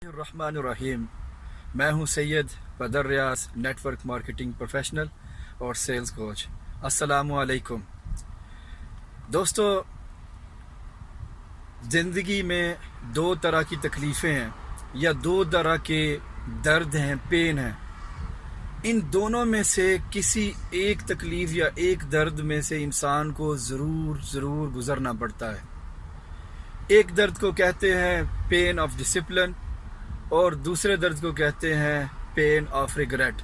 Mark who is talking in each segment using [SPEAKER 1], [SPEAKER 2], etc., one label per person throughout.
[SPEAKER 1] रहमान। मैं हूं सैयद बदर रियाज, नेटवर्क मार्केटिंग प्रोफेशनल और सेल्स कोच। अस्सलामु अलैकुम दोस्तों, ज़िंदगी में दो तरह की तकलीफ़ें हैं या दो तरह के दर्द हैं, पेन हैं। इन दोनों में से किसी एक तकलीफ़ या एक दर्द में से इंसान को ज़रूर गुज़रना पड़ता है। एक दर्द को कहते हैं पेन ऑफ डिसिप्लिन और दूसरे दर्द को कहते हैं पेन ऑफ रिग्रेट।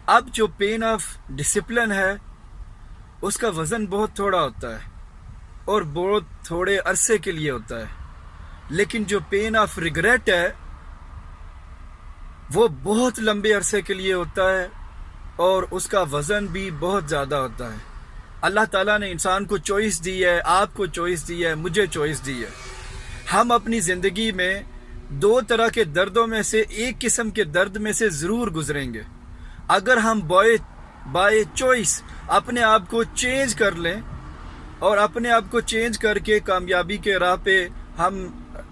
[SPEAKER 1] अब जो पेन ऑफ डिसिप्लिन है उसका वज़न बहुत थोड़ा होता है और बहुत थोड़े अरसे के लिए होता है, लेकिन जो पेन ऑफ रिग्रेट है वो बहुत लंबे अरसे के लिए होता है और उसका वज़न भी बहुत ज़्यादा होता है। अल्लाह ताला ने इंसान को चॉइस दी है, आपको चॉइस दी है, मुझे चॉइस दी है। हम अपनी ज़िंदगी में दो तरह के दर्दों में से एक किस्म के दर्द में से ज़रूर गुजरेंगे। अगर हम बाय चॉइस अपने आप को चेंज कर लें और अपने आप को चेंज करके कामयाबी के राह पे हम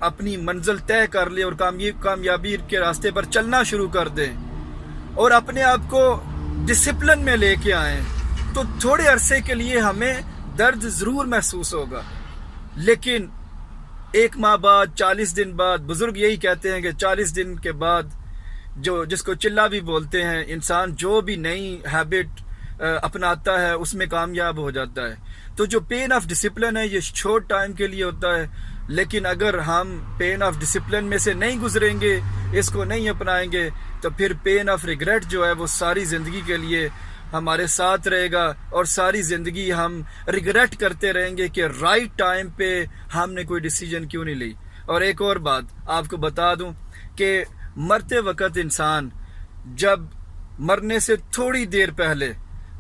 [SPEAKER 1] अपनी मंजिल तय कर लें और कामयाबी के रास्ते पर चलना शुरू कर दें और अपने आप को डिसिप्लिन में लेके आएं, तो थोड़े अरसे के लिए हमें दर्द ज़रूर महसूस होगा, लेकिन एक माह बाद, 40 दिन बाद, बुजुर्ग यही कहते हैं कि 40 दिन के बाद जिसको चिल्ला भी बोलते हैं, इंसान जो भी नई हैबिट अपनाता है उसमें कामयाब हो जाता है। तो जो पेन ऑफ डिसिप्लिन है ये शॉर्ट टाइम के लिए होता है, लेकिन अगर हम पेन ऑफ डिसिप्लिन में से नहीं गुजरेंगे, इसको नहीं अपनाएंगे, तो फिर पेन ऑफ रिग्रेट जो है वो सारी ज़िंदगी के लिए हमारे साथ रहेगा और सारी ज़िंदगी हम रिग्रेट करते रहेंगे कि राइट टाइम पे हमने कोई डिसीजन क्यों नहीं ली। और एक और बात आपको बता दूं कि मरते वक्त इंसान, जब मरने से थोड़ी देर पहले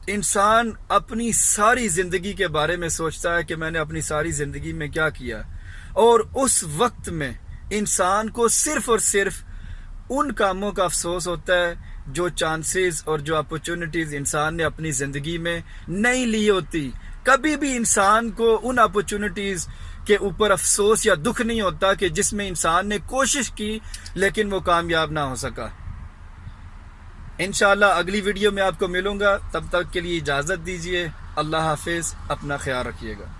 [SPEAKER 1] इंसान अपनी सारी ज़िंदगी के बारे में सोचता है कि मैंने अपनी सारी ज़िंदगी में क्या किया, और उस वक्त में इंसान को सिर्फ और सिर्फ उन कामों का अफसोस होता है जो चांसेस और जो अपॉर्चुनिटीज़ इंसान ने अपनी ज़िंदगी में नहीं ली होती। कभी भी इंसान को उन अपॉर्चुनिटीज़ के ऊपर अफसोस या दुख नहीं होता कि जिसमें इंसान ने कोशिश की लेकिन वो कामयाब ना हो सका। इंशाअल्लाह अगली वीडियो में आपको मिलूंगा, तब तक के लिए इजाज़त दीजिए। अल्लाह हाफिज़, अपना ख्याल रखिएगा।